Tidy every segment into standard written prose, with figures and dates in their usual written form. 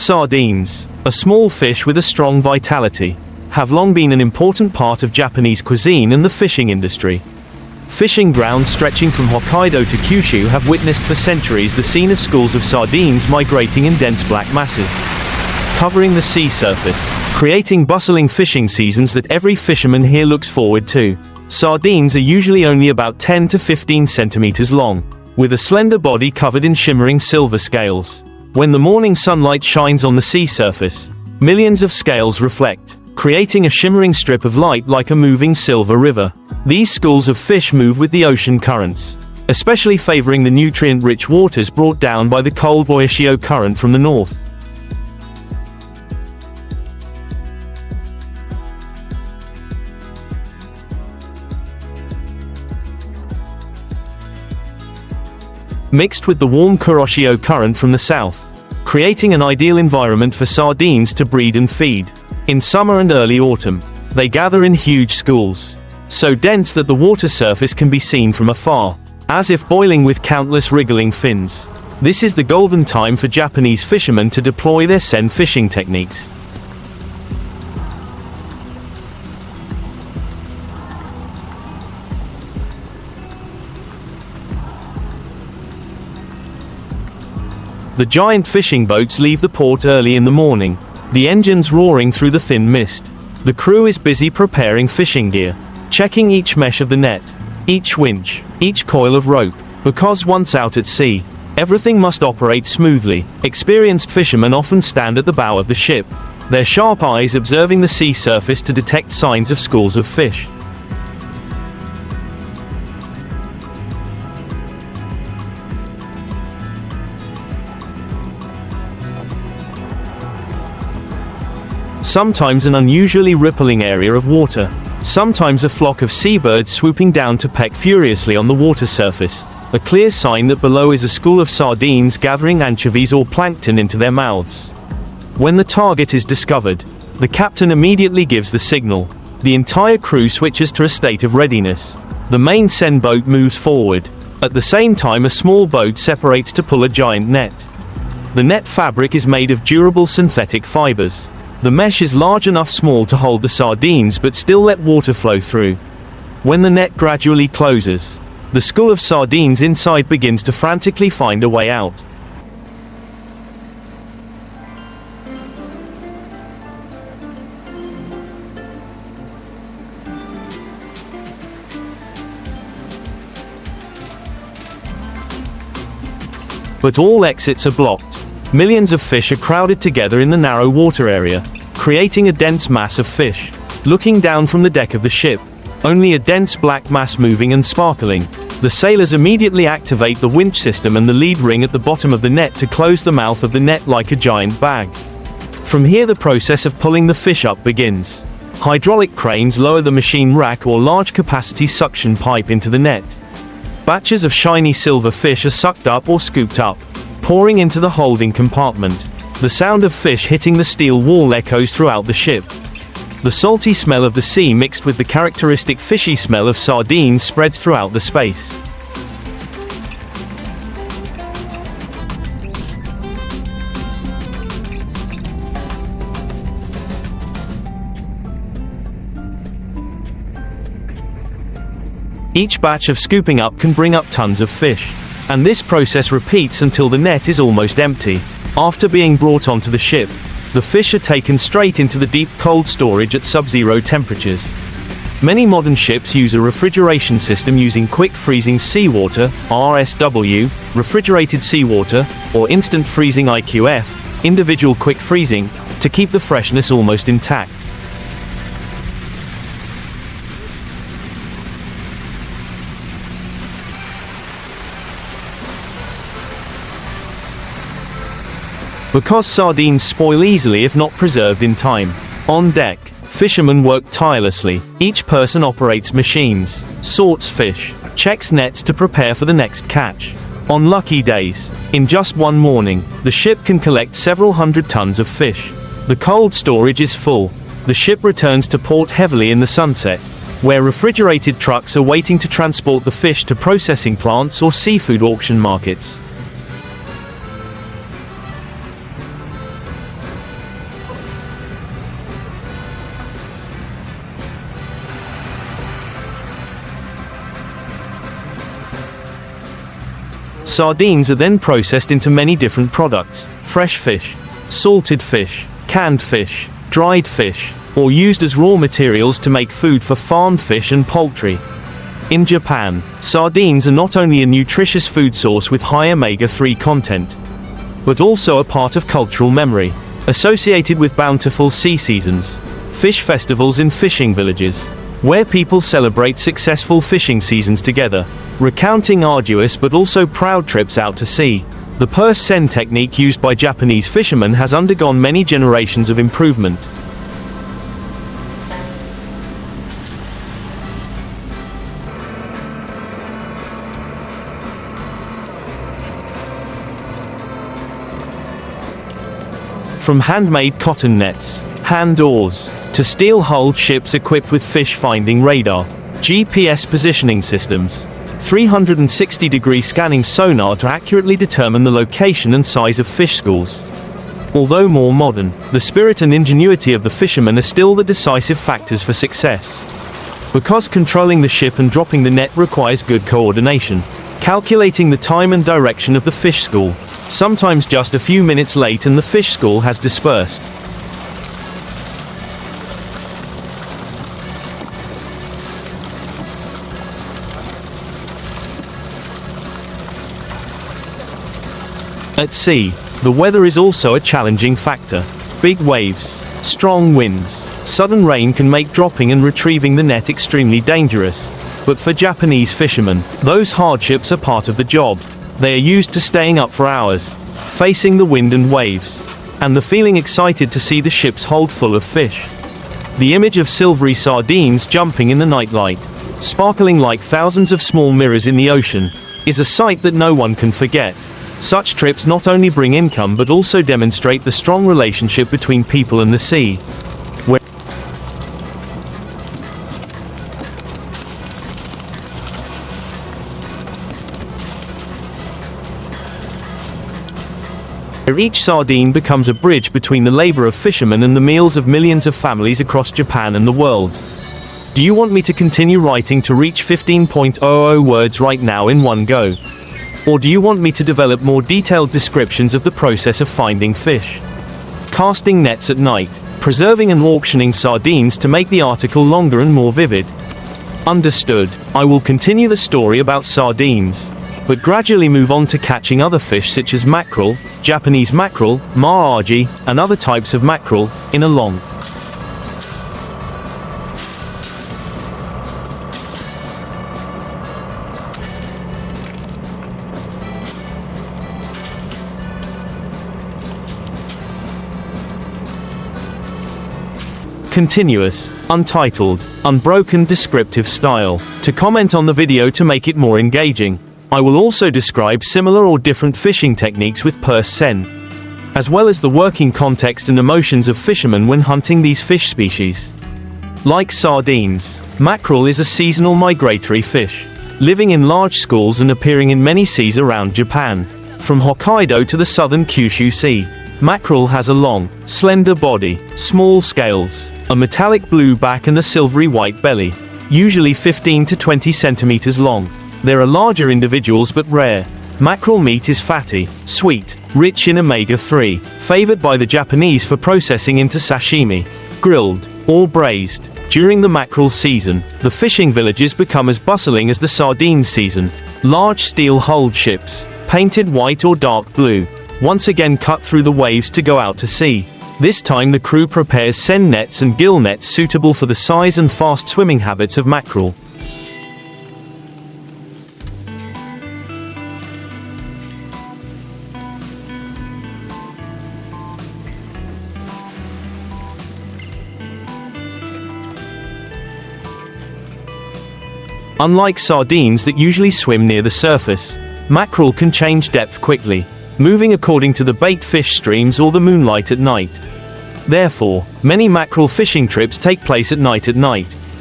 Sardines, a small fish with a strong vitality, have long been an important part of Japanese cuisine and the fishing industry. Fishing grounds stretching from Hokkaido to Kyushu have witnessed for centuries the scene of schools of sardines migrating in dense black masses, covering the sea surface, creating bustling fishing seasons that every fisherman here looks forward to. Sardines are usually only about 10 to 15 centimeters long, with a slender body covered in shimmering silver scales. When the morning sunlight shines on the sea surface, millions of scales reflect, creating a shimmering strip of light like a moving silver river. These schools of fish move with the ocean currents, especially favoring the nutrient-rich waters brought down by the cold voyages current from the north. Mixed with the warm Kuroshio current from the south, creating an ideal environment for sardines to breed and feed. In summer and early autumn, they gather in huge schools, so dense that the water surface can be seen from afar, as if boiling with countless wriggling fins. This is the golden time for Japanese fishermen to deploy their sen fishing techniques. The giant fishing boats leave the port early in the morning, the engines roaring through the thin mist. The crew is busy preparing fishing gear, checking each mesh of the net, each winch, each coil of rope, because once out at sea, everything must operate smoothly. Experienced fishermen often stand at the bow of the ship, their sharp eyes observing the sea surface to detect signs of schools of fish. Sometimes an unusually rippling area of water, sometimes a flock of seabirds swooping down to peck furiously on the water surface, a clear sign that below is a school of sardines gathering anchovies or plankton into their mouths. When the target is discovered, the captain immediately gives the signal. The entire crew switches to a state of readiness. The main sen boat moves forward. At the same time, a small boat separates to pull a giant net. The net fabric is made of durable synthetic fibers. The mesh is large enough small to hold the sardines but still let water flow through. When the net gradually closes, the school of sardines inside begins to frantically find a way out. But all exits are blocked. Millions of fish are crowded together in the narrow water area, creating a dense mass of fish. Looking down from the deck of the ship, only a dense black mass moving and sparkling. The sailors immediately activate the winch system and the lead ring at the bottom of the net to close the mouth of the net like a giant bag. From here the process of pulling the fish up begins. Hydraulic cranes lower the machine rack or large capacity suction pipe into the net. Batches of shiny silver fish are sucked up or scooped up, pouring into the holding compartment. The sound of fish hitting the steel wall echoes throughout the ship. The salty smell of the sea mixed with the characteristic fishy smell of sardines spreads throughout the space. Each batch of scooping up can bring up tons of fish, and this process repeats until the net is almost empty. After being brought onto the ship, the fish are taken straight into the deep cold storage at sub-zero temperatures. Many modern ships use a refrigeration system using quick freezing seawater, RSW, refrigerated seawater, or instant freezing IQF, individual quick freezing, to keep the freshness almost intact. Because sardines spoil easily if not preserved in time. On deck, fishermen work tirelessly. Each person operates machines, sorts fish, checks nets to prepare for the next catch. On lucky days, in just one morning, the ship can collect several hundred tons of fish. The cold storage is full. The ship returns to port heavily in the sunset, where refrigerated trucks are waiting to transport the fish to processing plants or seafood auction markets. Sardines are then processed into many different products: fresh fish, salted fish, canned fish, dried fish, or used as raw materials to make food for farmed fish and poultry. In Japan, sardines are not only a nutritious food source with high omega-3 content, but also a part of cultural memory, associated with bountiful sea seasons, fish festivals in fishing villages, where people celebrate successful fishing seasons together, recounting arduous but also proud trips out to sea. The purse seine technique used by Japanese fishermen has undergone many generations of improvement. From handmade cotton nets, hand oars, to steel-hulled ships equipped with fish-finding radar, GPS positioning systems, 360-degree scanning sonar to accurately determine the location and size of fish schools. Although more modern, the spirit and ingenuity of the fishermen are still the decisive factors for success. Because controlling the ship and dropping the net requires good coordination, calculating the time and direction of the fish school, sometimes just a few minutes late and the fish school has dispersed. At sea, the weather is also a challenging factor. Big waves, strong winds, sudden rain can make dropping and retrieving the net extremely dangerous. But for Japanese fishermen, those hardships are part of the job. They are used to staying up for hours, facing the wind and waves, and the feeling excited to see the ship's hold full of fish. The image of silvery sardines jumping in the nightlight, sparkling like thousands of small mirrors in the ocean, is a sight that no one can forget. Such trips not only bring income but also demonstrate the strong relationship between people and the sea. Where each sardine becomes a bridge between the labor of fishermen and the meals of millions of families across Japan and the world. Do you want me to continue writing to reach 15.00 words right now in one go? Or do you want me to develop more detailed descriptions of the process of finding fish? Casting nets at night, preserving and auctioning sardines to make the article longer and more vivid. Understood. I will continue the story about sardines, but gradually move on to catching other fish such as mackerel, Japanese mackerel, ma-aji, and other types of mackerel, in a long, continuous, untitled, unbroken descriptive style. To comment on the video to make it more engaging, I will also describe similar or different fishing techniques with purse seine, as well as the working context and emotions of fishermen when hunting these fish species. Like sardines, mackerel is a seasonal migratory fish, living in large schools and appearing in many seas around Japan. From Hokkaido to the southern Kyushu Sea, mackerel has a long, slender body, small scales, a metallic blue back and a silvery white belly, usually 15 to 20 centimeters long. There are larger individuals but rare. Mackerel meat is fatty, sweet, rich in omega-3, favored by the Japanese for processing into sashimi, grilled, or braised. During the mackerel season, the fishing villages become as bustling as the sardine season. Large steel-hulled ships, painted white or dark blue, once again cut through the waves to go out to sea. This time the crew prepares seine nets and gill nets suitable for the size and fast swimming habits of mackerel. Unlike sardines that usually swim near the surface, mackerel can change depth quickly, moving according to the bait fish streams or the moonlight at night. Therefore, many mackerel fishing trips take place at night.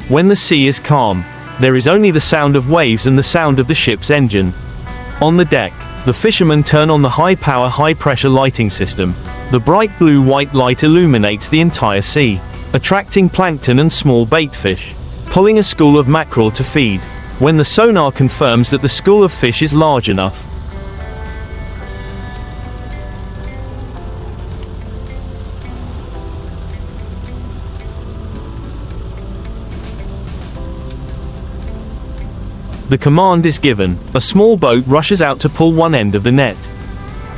When the sea is calm, there is only the sound of waves and the sound of the ship's engine. On the deck, the fishermen turn on the high-power, high-pressure lighting system. The bright blue-white light illuminates the entire sea, attracting plankton and small bait fish, pulling a school of mackerel to feed. When the sonar confirms that the school of fish is large enough, The command is given, a small boat rushes out to pull one end of the net.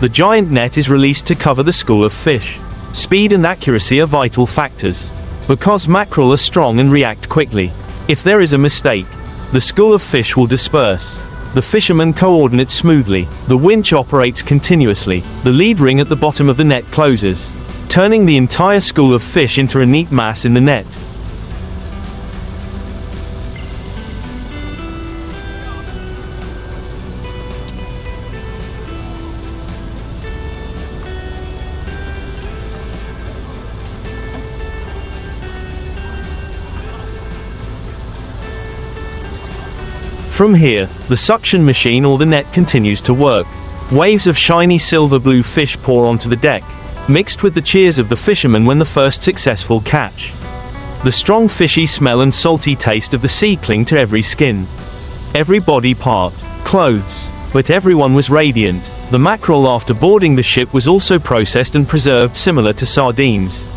The giant net is released to cover the school of fish. Speed and accuracy are vital factors. Because mackerel are strong and react quickly, if there is a mistake, the school of fish will disperse. The fishermen coordinate smoothly, the winch operates continuously, the lead ring at the bottom of the net closes, turning the entire school of fish into a neat mass in the net. From here, the suction machine or the net continues to work. Waves of shiny silver blue fish pour onto the deck, mixed with the cheers of the fishermen when the first successful catch. The strong fishy smell and salty taste of the sea cling to every skin, every body part, clothes, but everyone was radiant. The mackerel after boarding the ship was also processed and preserved similar to sardines.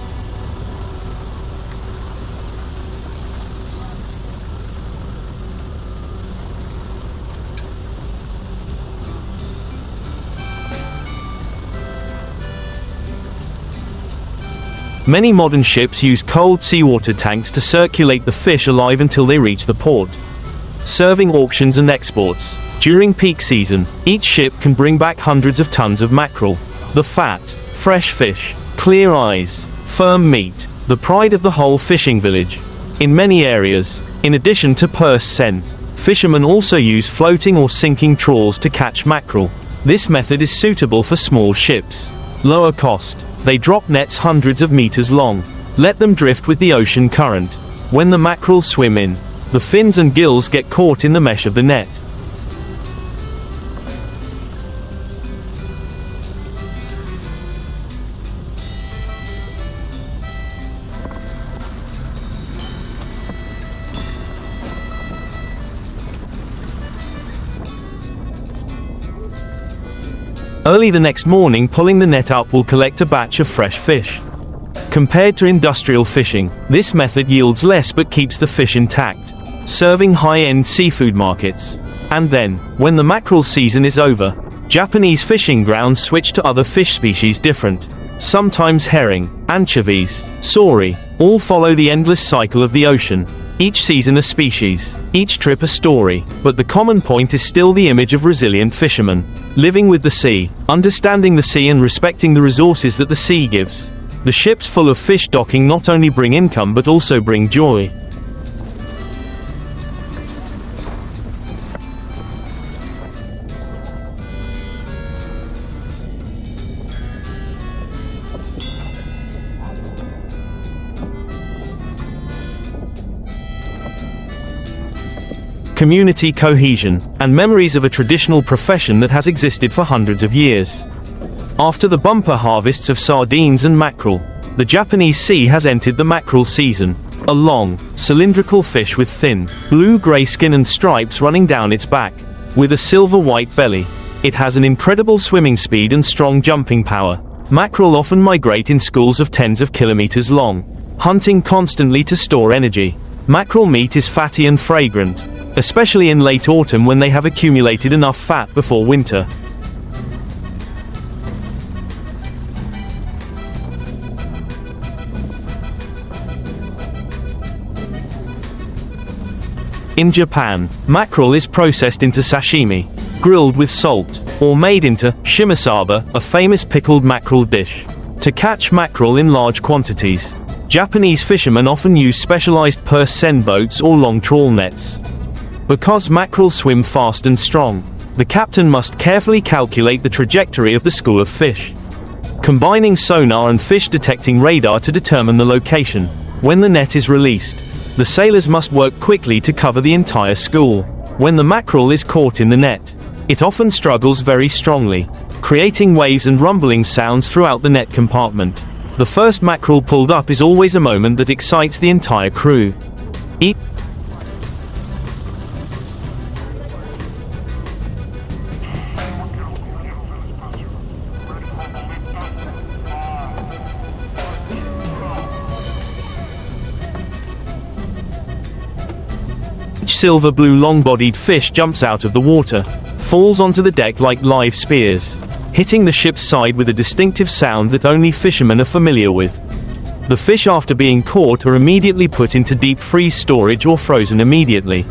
Many modern ships use cold seawater tanks to circulate the fish alive until they reach the port, serving auctions and exports. During peak season, each ship can bring back hundreds of tons of mackerel. The fat, fresh fish, clear eyes, firm meat, the pride of the whole fishing village. In many areas, in addition to purse seine, fishermen also use floating or sinking trawls to catch mackerel. This method is suitable for small ships. Lower cost. They drop nets hundreds of meters long. Let them drift with the ocean current. When the mackerel swim in, the fins and gills get caught in the mesh of the net. Early the next morning, pulling the net up will collect a batch of fresh fish. Compared to industrial fishing, this method yields less but keeps the fish intact, serving high-end seafood markets. And then, when the mackerel season is over, Japanese fishing grounds switch to other fish species different. Sometimes herring, anchovies, sori, all follow the endless cycle of the ocean. Each season a species, each trip a story, but the common point is still the image of resilient fishermen, living with the sea, understanding the sea and respecting the resources that the sea gives. The ships full of fish docking not only bring income but also bring joy. Community cohesion, and memories of a traditional profession that has existed for hundreds of years. After the bumper harvests of sardines and mackerel, the Japanese sea has entered the mackerel season. A long, cylindrical fish with thin, blue-gray skin and stripes running down its back. With a silver-white belly, it has an incredible swimming speed and strong jumping power. Mackerel often migrate in schools of tens of kilometers long, hunting constantly to store energy. Mackerel meat is fatty and fragrant, especially in late autumn when they have accumulated enough fat before winter. In Japan, mackerel is processed into sashimi, grilled with salt, or made into shimasaba, a famous pickled mackerel dish. To catch mackerel in large quantities, Japanese fishermen often use specialized purse seine boats or long trawl nets. Because mackerel swim fast and strong, the captain must carefully calculate the trajectory of the school of fish, combining sonar and fish detecting radar to determine the location. When the net is released, the sailors must work quickly to cover the entire school. When the mackerel is caught in the net, it often struggles very strongly, creating waves and rumbling sounds throughout the net compartment. The first mackerel pulled up is always a moment that excites the entire crew. Each silver-blue long-bodied fish jumps out of the water, falls onto the deck like live spears, hitting the ship's side with a distinctive sound that only fishermen are familiar with. The fish, after being caught, are immediately put into deep freeze storage or frozen immediately,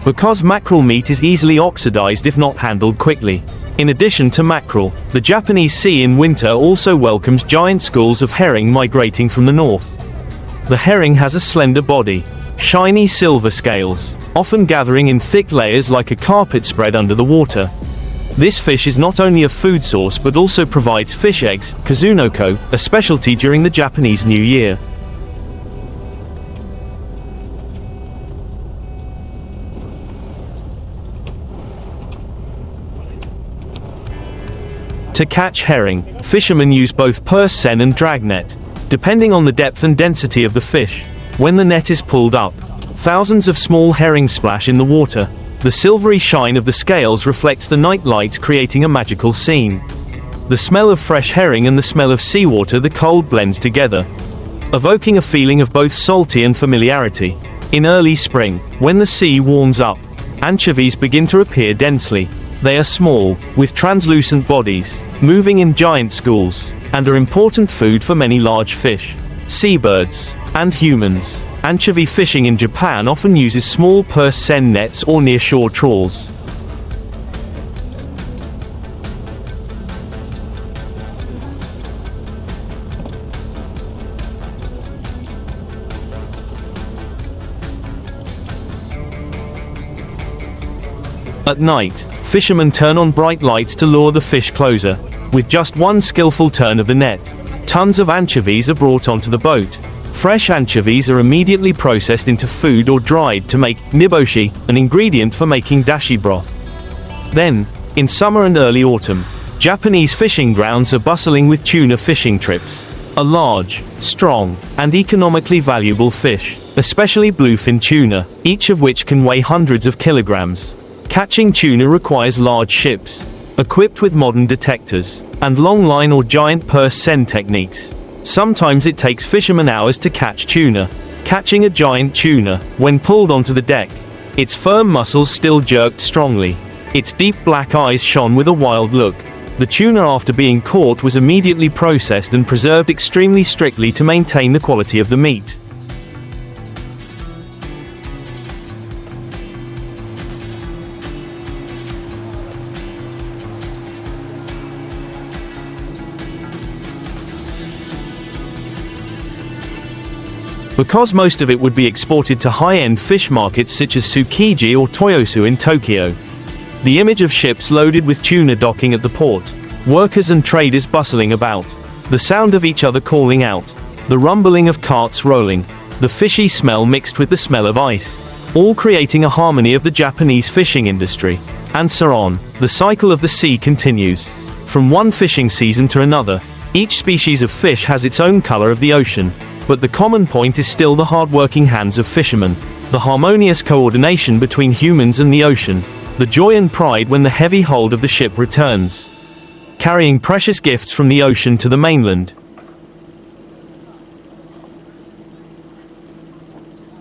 because mackerel meat is easily oxidized if not handled quickly. In addition to mackerel, the Japanese sea in winter also welcomes giant schools of herring migrating from the north. The herring has a slender body, shiny silver scales, often gathering in thick layers like a carpet spread under the water. This fish is not only a food source but also provides fish eggs, kazunoko, a specialty during the Japanese New Year. To catch herring, fishermen use both purse seine and dragnet, depending on the depth and density of the fish. When the net is pulled up, thousands of small herring splash in the water. The silvery shine of the scales reflects the night lights, creating a magical scene. The smell of fresh herring and the smell of seawater, the cold, blends together, evoking a feeling of both salty and familiarity. In early spring, when the sea warms up, anchovies begin to appear densely. They are small, with translucent bodies, moving in giant schools, and are important food for many large fish, seabirds, and humans. Anchovy fishing in Japan often uses small purse seine nets or nearshore trawls. At night, fishermen turn on bright lights to lure the fish closer. With just one skillful turn of the net, tons of anchovies are brought onto the boat. Fresh anchovies are immediately processed into food or dried to make niboshi, an ingredient for making dashi broth. Then, in summer and early autumn, Japanese fishing grounds are bustling with tuna fishing trips. A large, strong, and economically valuable fish, especially bluefin tuna, each of which can weigh hundreds of kilograms. Catching tuna requires large ships, equipped with modern detectors, and long line or giant purse seine techniques. Sometimes it takes fishermen hours to catch tuna. Catching a giant tuna, when pulled onto the deck, its firm muscles still jerked strongly. Its deep black eyes shone with a wild look. The tuna, after being caught, was immediately processed and preserved extremely strictly to maintain the quality of the meat. Because most of it would be exported to high-end fish markets such as Tsukiji or Toyosu in Tokyo. The image of ships loaded with tuna docking at the port, workers and traders bustling about, the sound of each other calling out, the rumbling of carts rolling, the fishy smell mixed with the smell of ice, all creating a harmony of the Japanese fishing industry. And so on, the cycle of the sea continues. From one fishing season to another, each species of fish has its own color of the ocean. But the common point is still the hard-working hands of fishermen, the harmonious coordination between humans and the ocean, the joy and pride when the heavy hold of the ship returns, carrying precious gifts from the ocean to the mainland.